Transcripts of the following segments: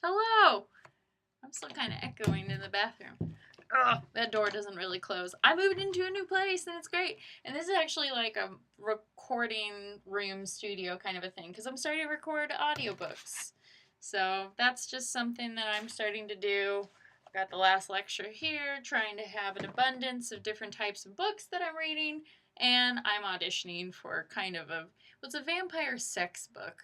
Hello! I'm still kind of echoing in the bathroom. Ugh, that door doesn't really close. I moved into a new place and it's great. And this is actually like a recording room studio kind of a thing because I'm starting to record audiobooks. So that's just something that I'm starting to do. Got the last lecture here, trying to have an abundance of different types of books that I'm reading, and I'm auditioning for kind of a vampire sex book.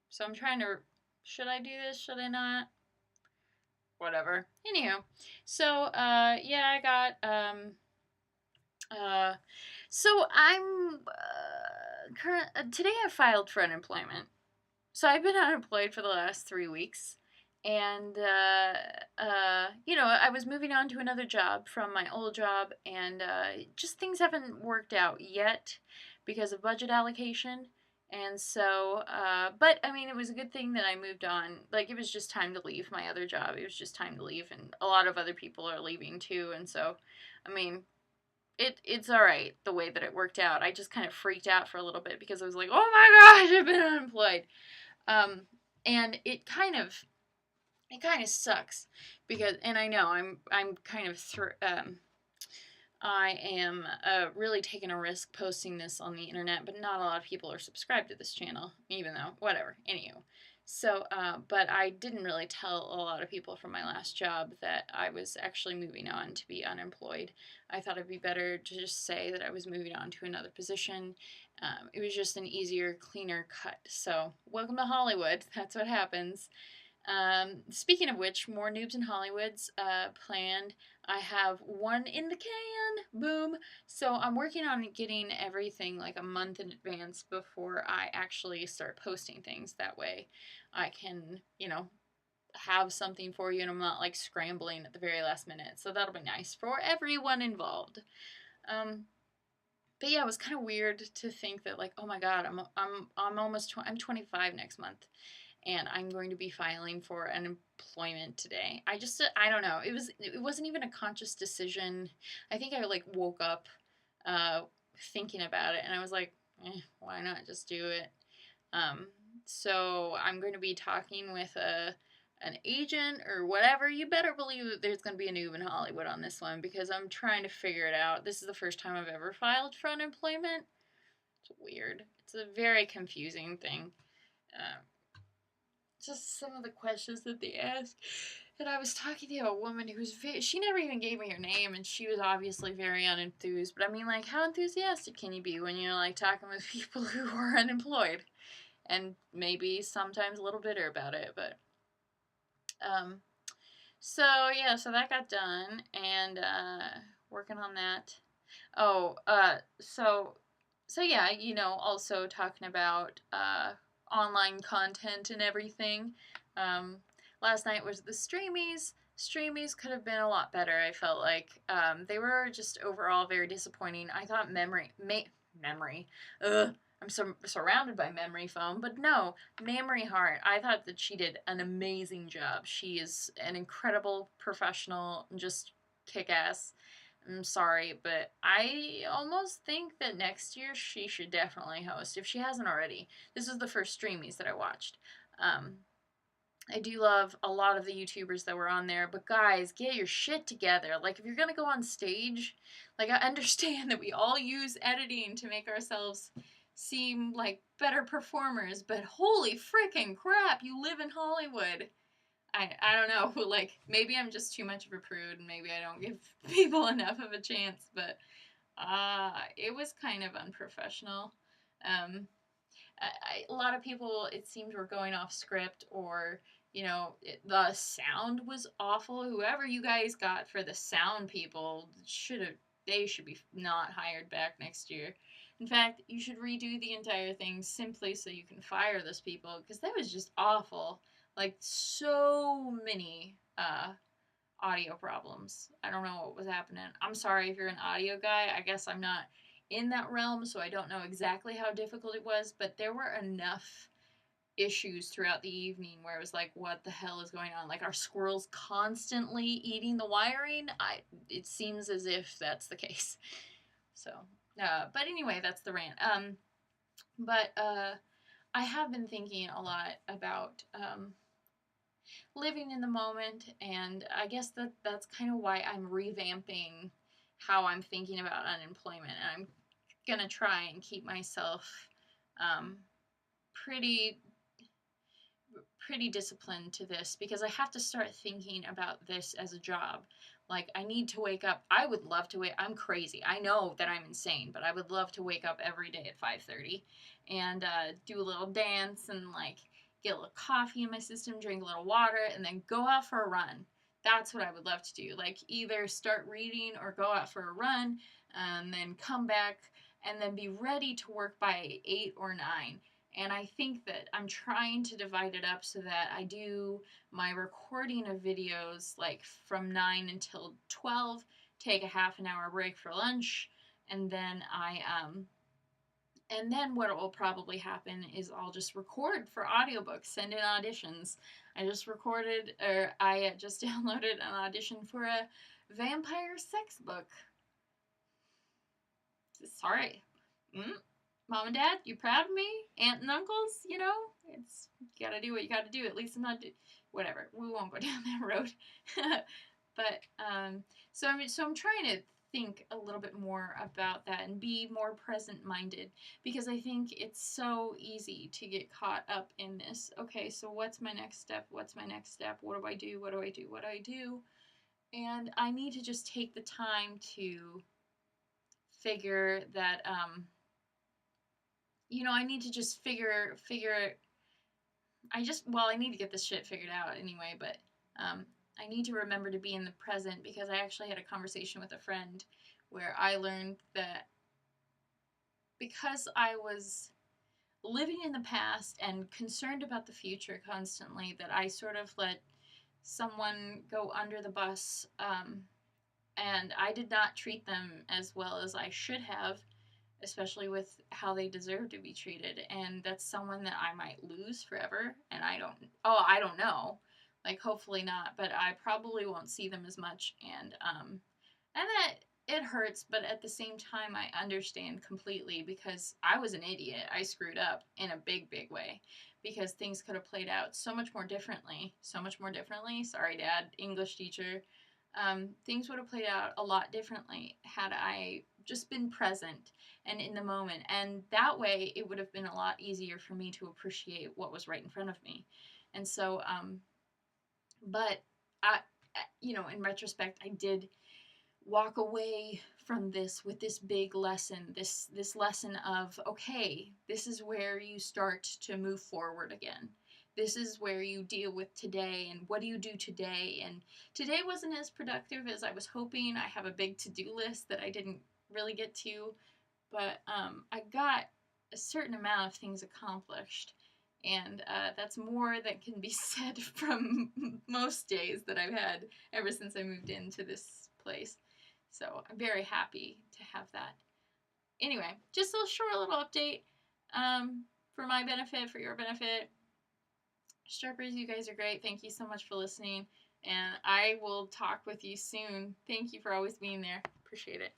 So I'm trying to, should I do this? Should I not? Whatever. Anywho, so yeah, I got so I'm today I filed for unemployment. So I've been unemployed for the last 3 weeks, and you know, I was moving on to another job from my old job, and just things haven't worked out yet because of budget allocation. And so, but I mean, it was a good thing that I moved on. Like, it was just time to leave my other job. It was just time to leave, and a lot of other people are leaving too. And so, I mean, it's all right the way that it worked out. I just kind of freaked out for a little bit because I was like, oh my gosh, I've been unemployed. And it kind of sucks because, and I know I'm kind of I am really taking a risk posting this on the internet, but not a lot of people are subscribed to this channel, even though, whatever, anywho. So, but I didn't really tell a lot of people from my last job that I was actually moving on to be unemployed. I thought it'd be better to just say that I was moving on to another position. It was just an easier, cleaner cut. So, welcome to Hollywood. That's what happens. Speaking of which, more Noobs in Hollywood's planned. I have one in the can. Boom. So I'm working on getting everything like a month in advance before I actually start posting things. That way I can, you know, have something for you and I'm not like scrambling at the very last minute. So that'll be nice for everyone involved. But yeah, it was kind of weird to think that like, oh my god, I'm almost I'm 25 next month and I'm going to be filing for unemployment today. I don't know. It wasn't even a conscious decision. I think I like woke up thinking about it and I was like, why not just do it? So I'm going to be talking with an agent or whatever. You better believe that there's going to be a noob in Hollywood on this one because I'm trying to figure it out. This is the first time I've ever filed for unemployment. It's weird. It's a very confusing thing. Just some of the questions that they ask. And I was talking to a woman who was she never even gave me her name, and she was obviously very unenthused. But I mean, like, how enthusiastic can you be when you're like talking with people who are unemployed, and maybe sometimes a little bitter about it? But so yeah, so that got done, and working on that. Oh, so yeah, you know, also talking about online content and everything. Last night was the streamies. Streamies could have been a lot better. I felt like they were just overall very disappointing. I thought memory. I'm surrounded by memory foam, but no, Memory Heart. I thought that she did an amazing job. She is an incredible professional, just kick ass. I'm sorry, but I almost think that next year she should definitely host, if she hasn't already. This was the first streamies that I watched. I do love a lot of the YouTubers that were on there, but guys, get your shit together. Like, if you're gonna go on stage, like, I understand that we all use editing to make ourselves seem like better performers, but holy freaking crap, you live in Hollywood. I don't know, like, maybe I'm just too much of a prude and maybe I don't give people enough of a chance, but it was kind of unprofessional. A lot of people, it seemed, were going off script or, you know, the sound was awful. Whoever you guys got for the sound people they should be not hired back next year. In fact, you should redo the entire thing simply so you can fire those people because that was just awful. Like, so many audio problems. I don't know what was happening. I'm sorry if you're an audio guy. I guess I'm not in that realm, so I don't know exactly how difficult it was, but there were enough issues throughout the evening where it was like, what the hell is going on? Like, are squirrels constantly eating the wiring? It seems as if that's the case. So, but anyway, that's the rant. But I have been thinking a lot about living in the moment, and I guess that's kind of why I'm revamping how I'm thinking about unemployment, and I'm gonna try and keep myself um, pretty pretty disciplined to this, because I have to start thinking about this as a job. Like, I need to wake up. I would love to wake. I'm crazy. I know that I'm insane, but I would love to wake up every day at 5:30 and do a little dance and like get a little coffee in my system, drink a little water, and then go out for a run. That's what I would love to do. Like, either start reading or go out for a run, and then come back and then be ready to work by 8 or 9. And I think that I'm trying to divide it up so that I do my recording of videos like from 9 until 12, take a half an hour break for lunch, and then what will probably happen is I'll just record for audiobooks, send in auditions. I just recorded, or I just downloaded an audition for a vampire sex book. Sorry. Mom and Dad, you proud of me? Aunt and uncles, it's, you gotta do what you gotta do. At least I'm not whatever. We won't go down that road. But so I'm trying to think a little bit more about that and be more present minded, because I think it's so easy to get caught up in this. Okay, so what's my next step? What's my next step? What do I do? What do I do? What do I do? And I need to just take the time to figure that I need to just figure I need to get this shit figured out anyway, but I need to remember to be in the present, because I actually had a conversation with a friend where I learned that because I was living in the past and concerned about the future constantly, that I sort of let someone go under the bus, and I did not treat them as well as I should have, especially with how they deserve to be treated. And that's someone that I might lose forever, and I don't know. Like, hopefully not, but I probably won't see them as much. And that it hurts, but at the same time I understand completely, because I was an idiot. I screwed up in a big, big way, because things could have played out so much more differently. Sorry, Dad, English teacher. Things would have played out a lot differently had I just been present and in the moment. And that way, it would have been a lot easier for me to appreciate what was right in front of me. And so, but in retrospect, I did walk away from this with this big lesson, this lesson of, okay, this is where you start to move forward again. This is where you deal with today, and what do you do today? And today wasn't as productive as I was hoping. I have a big to-do list that I didn't really get to, but I got a certain amount of things accomplished. And that's more than can be said from most days that I've had ever since I moved into this place. So I'm very happy to have that. Anyway, just a little update for my benefit, for your benefit. Strippers, you guys are great. Thank you so much for listening. And I will talk with you soon. Thank you for always being there. Appreciate it.